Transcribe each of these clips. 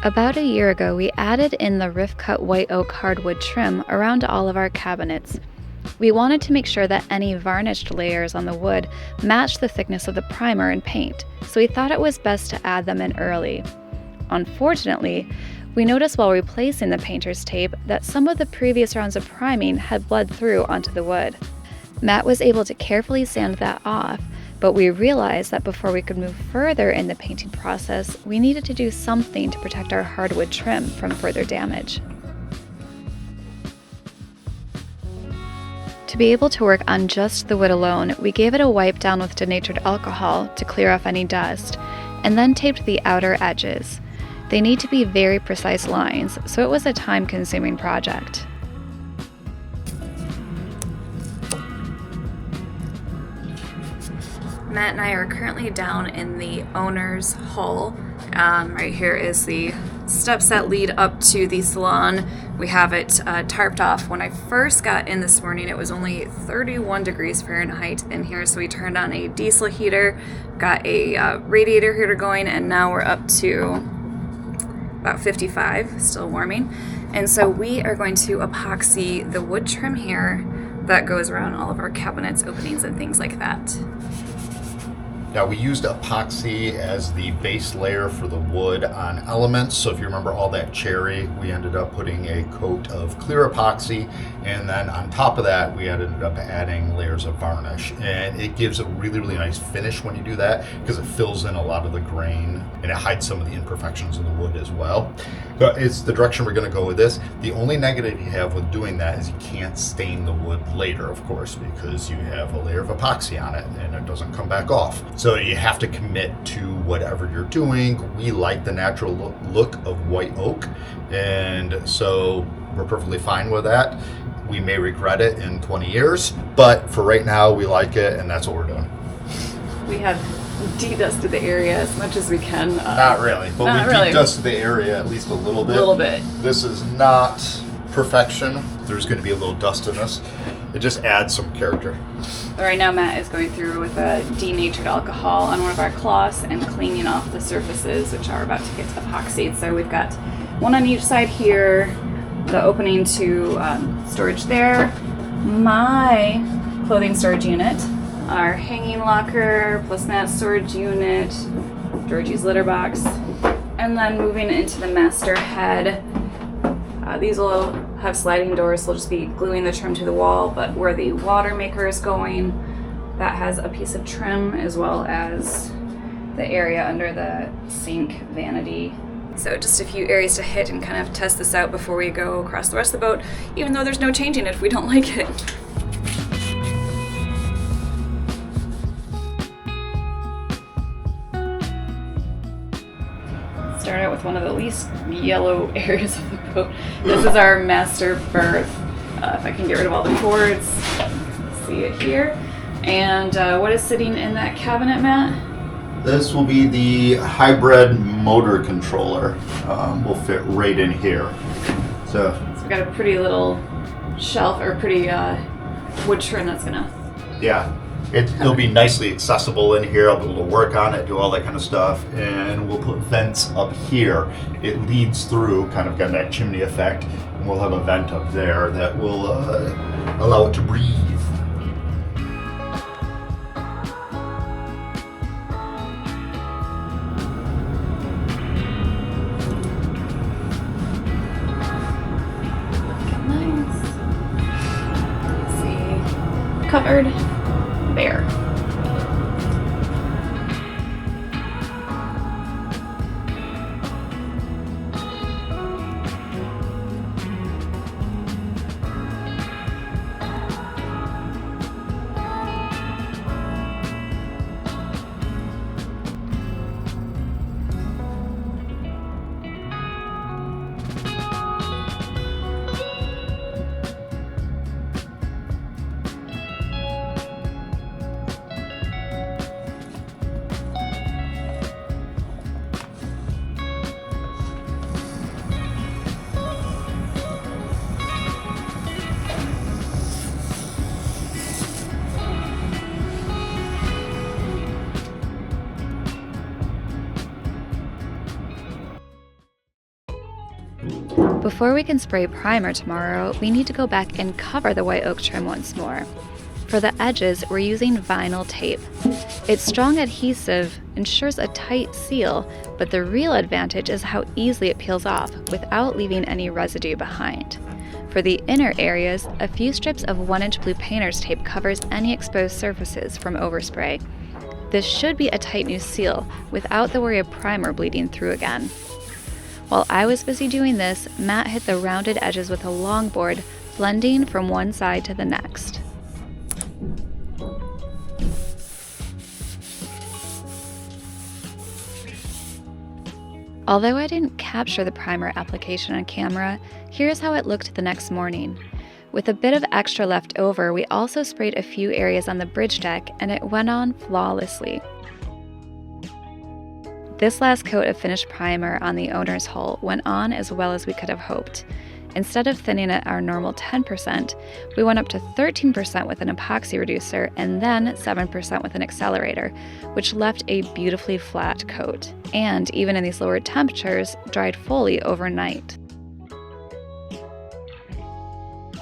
About a year ago, we added in the rift-cut white oak hardwood trim around all of our cabinets. We wanted to make sure that any varnished layers on the wood matched the thickness of the primer and paint, so we thought it was best to add them in early. Unfortunately, we noticed while replacing the painter's tape that some of the previous rounds of priming had bled through onto the wood. Matt was able to carefully sand that off, but we realized that before we could move further in the painting process, we needed to do something to protect our hardwood trim from further damage. To be able to work on just the wood alone, we gave it a wipe down with denatured alcohol to clear off any dust, and then taped the outer edges. They need to be very precise lines, so it was a time-consuming project. Matt and I are currently down in the owner's hall. Right here is the steps that lead up to the salon. We have it tarped off. When I first got in this morning, it was only 31 degrees Fahrenheit in here, so we turned on a diesel heater, got a radiator heater going, and now we're up to about 55, still warming. And so we are going to epoxy the wood trim here that goes around all of our cabinets, openings, and things like that. Now, we used epoxy as the base layer for the wood on elements. So if you remember all that cherry, we ended up putting a coat of clear epoxy, and then on top of that, we ended up adding layers of varnish. And it gives a really, really nice finish when you do that because it fills in a lot of the grain and it hides some of the imperfections in the wood as well. So it's the direction we're going to go with this. The only negative you have with doing that is you can't stain the wood later, of course, because you have a layer of epoxy on it and it doesn't come back off. So you have to commit to whatever you're doing. We like the natural look of white oak, and so we're perfectly fine with that. We may regret it in 20 years, but for right now, we like it, and that's what we're doing. We have de-dusted the area as much as we can. Not really, but not we really. de-dusted the area at least a little bit. A little bit. This is not perfection. There's going to be a little dust in this. It just adds some character. Right now Matt is going through with a denatured alcohol on one of our cloths and cleaning off the surfaces, which are about to get epoxied. So we've got one on each side here, the opening to storage there, my clothing storage unit, our hanging locker plus Matt's storage unit, Georgie's litter box, and then moving into the master head. These will have sliding doors, so we'll just be gluing the trim to the wall, but where the water maker is going, that has a piece of trim as well as the area under the sink vanity. So just a few areas to hit and kind of test this out before we go across the rest of the boat, even though there's no changing it if we don't like it. Start out with one of the least yellow areas of the boat. This is our master berth. If I can get rid of all the cords, see it here. And what is sitting in that cabinet, Matt? This will be the hybrid motor controller. Will fit right in here. So we've got a pretty little shelf, or pretty wood trim that's gonna. Yeah. It'll be nicely accessible in here. I'll be able to work on it, do all that kind of stuff, and we'll put vents up here. It leads through, kind of got that chimney effect, and we'll have a vent up there that will allow it to breathe. Nice. Let's see. Covered. There. Before we can spray primer tomorrow, we need to go back and cover the white oak trim once more. For the edges, we're using vinyl tape. Its strong adhesive ensures a tight seal, but the real advantage is how easily it peels off without leaving any residue behind. For the inner areas, a few strips of 1-inch blue painter's tape covers any exposed surfaces from overspray. This should be a tight new seal without the worry of primer bleeding through again. While I was busy doing this, Matt hit the rounded edges with a longboard, blending from one side to the next. Although I didn't capture the primer application on camera, here's how it looked the next morning. With a bit of extra left over, we also sprayed a few areas on the bridge deck, and it went on flawlessly. This last coat of finished primer on the owner's hull went on as well as we could have hoped. Instead of thinning at our normal 10%, we went up to 13% with an epoxy reducer and then 7% with an accelerator, which left a beautifully flat coat, and even in these lower temperatures, dried fully overnight.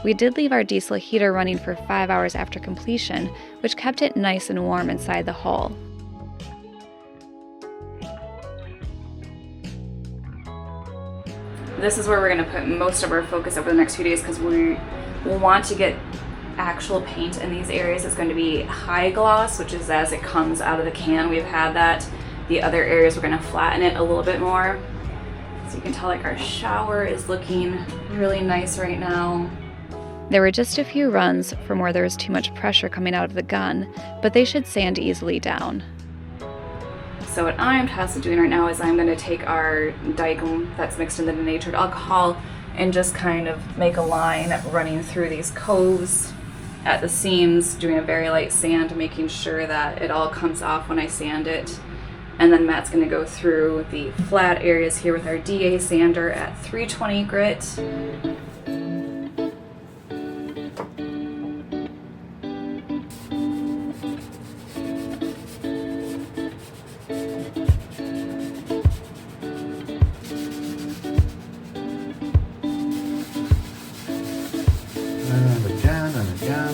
We did leave our diesel heater running for 5 hours after completion, which kept it nice and warm inside the hull. This is where we're going to put most of our focus over the next few days because we want to get actual paint in these areas. It's going to be high gloss, which is as it comes out of the can. We've had that. The other areas we're going to flatten it a little bit more. So you can tell like our shower is looking really nice right now. There were just a few runs from where there was too much pressure coming out of the gun, but they should sand easily down. So what I am tasked with doing right now is I'm going to take our Dicom that's mixed in the denatured alcohol and just kind of make a line running through these coves at the seams, doing a very light sand, making sure that it all comes off when I sand it. And then Matt's going to go through the flat areas here with our DA sander at 320 grit.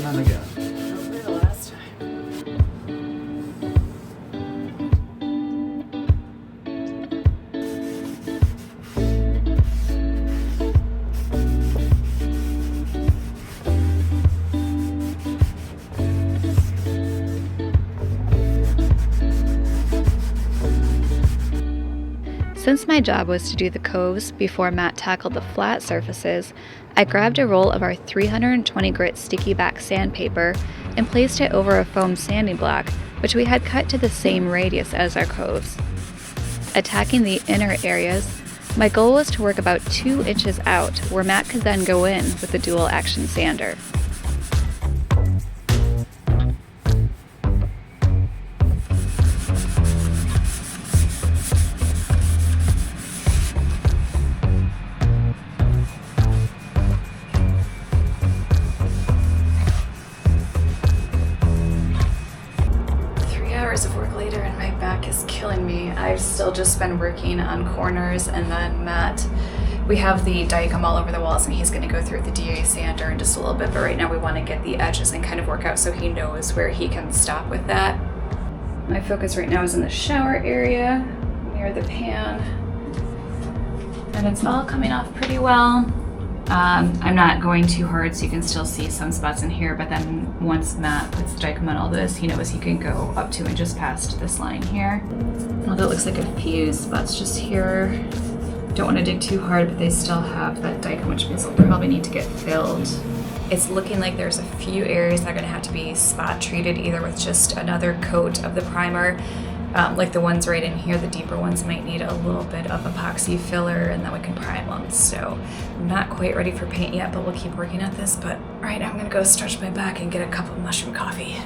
And again. Hopefully the last time. Since my job was to do the coves before Matt tackled the flat surfaces, I grabbed a roll of our 320 grit sticky back sandpaper and placed it over a foam sanding block, which we had cut to the same radius as our coves. Attacking the inner areas, my goal was to work about 2 inches out, where Matt could then go in with the dual action sander. Of work later and my back is killing me. I've still just been working on corners, and then Matt, we have the Dicom all over the walls and he's going to go through the DA sander in just a little bit, but right now we want to get the edges and kind of work out so he knows where he can stop with that. My focus right now is in the shower area near the pan, and it's all coming off pretty well. I'm not going too hard so you can still see some spots in here, but then once Matt puts the Dicom on all this, he knows he can go up 2 inches past this line here. Although it looks like a few spots just here. Don't want to dig too hard, but they still have that Dicom, which means they'll probably need to get filled. It's looking like there's a few areas that are going to have to be spot treated, either with just another coat of the primer, like the ones right in here, the deeper ones might need a little bit of epoxy filler, and then we can prime them. So I'm not quite ready for paint yet, but we'll keep working at this. But right now I'm gonna go stretch my back and get a cup of mushroom coffee.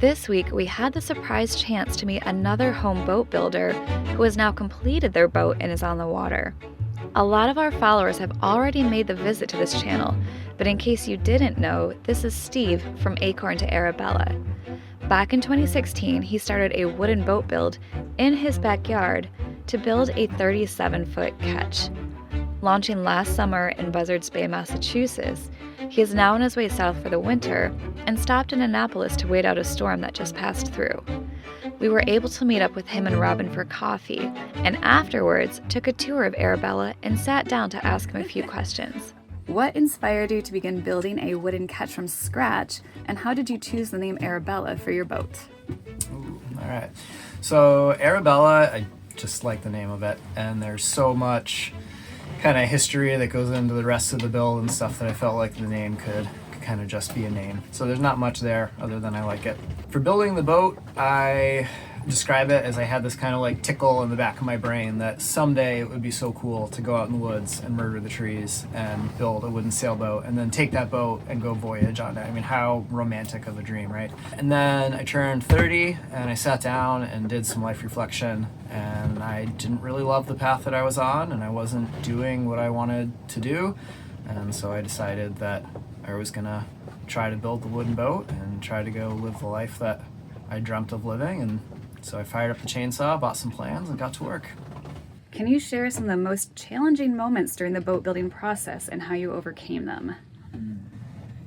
This week, we had the surprise chance to meet another home boat builder who has now completed their boat and is on the water. A lot of our followers have already made the visit to this channel, but in case you didn't know, this is Steve from Acorn to Arabella. Back in 2016, he started a wooden boat build in his backyard to build a 37-foot ketch. Launching last summer in Buzzards Bay, Massachusetts, he is now on his way south for the winter and stopped in Annapolis to wait out a storm that just passed through. We were able to meet up with him and Robin for coffee, and afterwards took a tour of Arabella and sat down to ask him a few questions. What inspired you to begin building a wooden ketch from scratch, and how did you choose the name Arabella for your boat? Ooh, all right. So Arabella, I just like the name of it, and there's so much kind of history that goes into the rest of the build and stuff that I felt like the name could kind of just be a name. So there's not much there other than I like it. For building the boat, I describe it as I had this kind of like tickle in the back of my brain that someday it would be so cool to go out in the woods and murder the trees and build a wooden sailboat and then take that boat and go voyage on it. I mean, how romantic of a dream, right? And then I turned 30 and I sat down and did some life reflection, and I didn't really love the path that I was on, and I wasn't doing what I wanted to do. And so I decided that I was gonna try to build the wooden boat and try to go live the life that I dreamt of living. And so I fired up the chainsaw, bought some plans, and got to work. Can you share some of the most challenging moments during the boat building process and how you overcame them?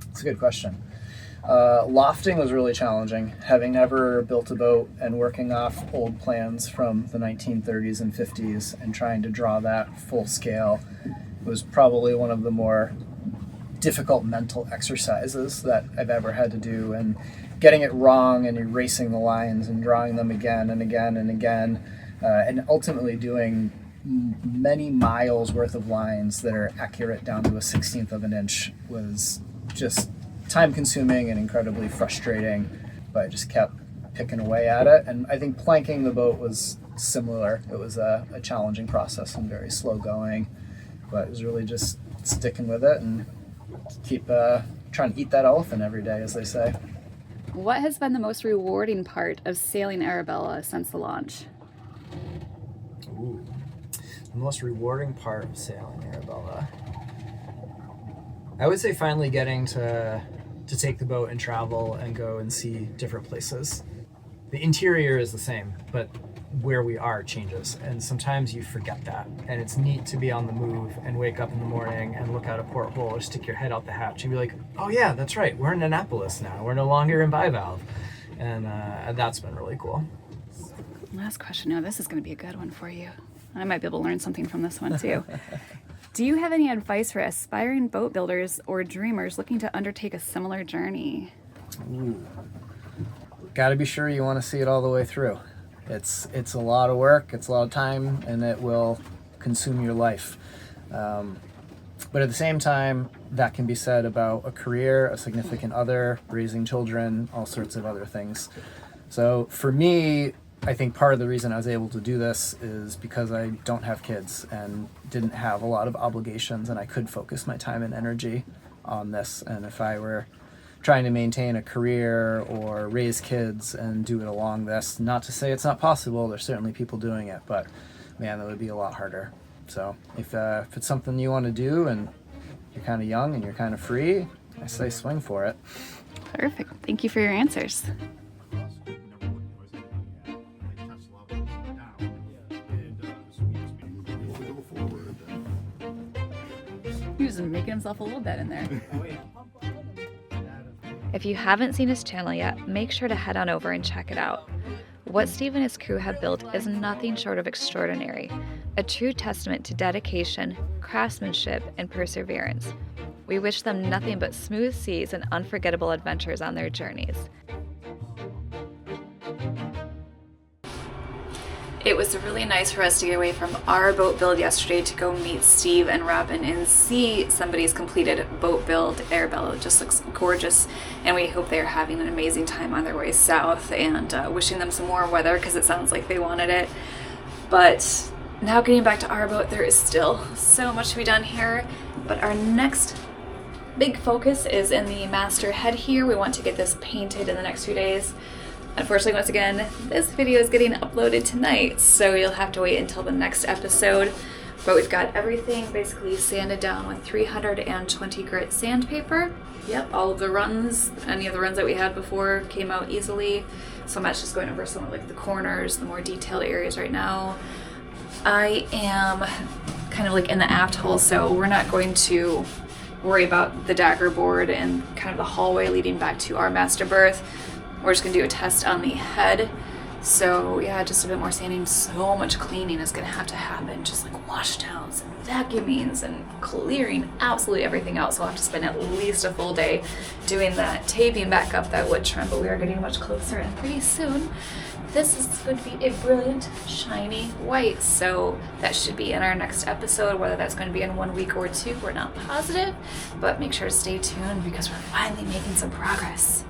That's a good question. Lofting was really challenging. Having never built a boat and working off old plans from the 1930s and 50s and trying to draw that full scale was probably one of the more difficult mental exercises that I've ever had to do, and getting it wrong and erasing the lines and drawing them again and again and again, and ultimately doing many miles worth of lines that are accurate down to a 1/16 of an inch was just time consuming and incredibly frustrating, but I just kept picking away at it. And I think planking the boat was similar. It was a challenging process and very slow going, but it was really just sticking with it and keep trying to eat that elephant every day, as they say. What has been the most rewarding part of sailing Arabella since the launch? Ooh. The most rewarding part of sailing Arabella, I would say finally getting to take the boat and travel and go and see different places. The interior is the same, but where we are changes, and sometimes you forget that, and it's neat to be on the move and wake up in the morning and look out a porthole or stick your head out the hatch and be like, oh yeah, that's right, we're in Annapolis now, we're no longer in bivalve, and that's been really cool. Last question. Now this is going to be a good one for you. I might be able to learn something from this one too. Do you have any advice for aspiring boat builders or dreamers looking to undertake a similar journey? Ooh. Gotta be sure you want to see it all the way through. It's a lot of work, it's a lot of time, and it will consume your life. But at the same time, that can be said about a career, a significant other, raising children, all sorts of other things. So for me, I think part of the reason I was able to do this is because I don't have kids and didn't have a lot of obligations, and I could focus my time and energy on this. And if I were trying to maintain a career or raise kids and do it along this, not to say it's not possible, there's certainly people doing it, but man, that would be a lot harder. So if it's something you want to do and you're kind of young and you're kind of free, I say swing for it. Perfect. Thank you for your answers. He was making himself a little bit in there. If you haven't seen his channel yet, make sure to head on over and check it out. What Steve and his crew have built is nothing short of extraordinary, a true testament to dedication, craftsmanship, and perseverance. We wish them nothing but smooth seas and unforgettable adventures on their journeys. It was really nice for us to get away from our boat build yesterday to go meet Steve and Robin and see somebody's completed boat build. Arabella just looks gorgeous, and we hope they're having an amazing time on their way south, and wishing them some more weather because it sounds like they wanted it. But now getting back to our boat, there is still so much to be done here, but our next big focus is in the master head here. We want to get this painted in the next few days. Unfortunately, once again, this video is getting uploaded tonight, so you'll have to wait until the next episode. But we've got everything basically sanded down with 320 grit sandpaper. Yep, all of the runs, any of the runs that we had before came out easily. So Matt's just going over some of like the corners, the more detailed areas right now. I am kind of like in the aft hull, so we're not going to worry about the dagger board and kind of the hallway leading back to our master berth. We're just gonna do a test on the head. So yeah, just a bit more sanding. So much cleaning is gonna have to happen, just like wash downs and vacuumings and clearing absolutely everything out. So I'll have to spend at least a full day doing that, taping back up that wood trim, but we are getting much closer, and pretty soon this is going to be a brilliant, shiny white. So that should be in our next episode. Whether that's going to be in 1 week or 2, we're not positive, but make sure to stay tuned because we're finally making some progress.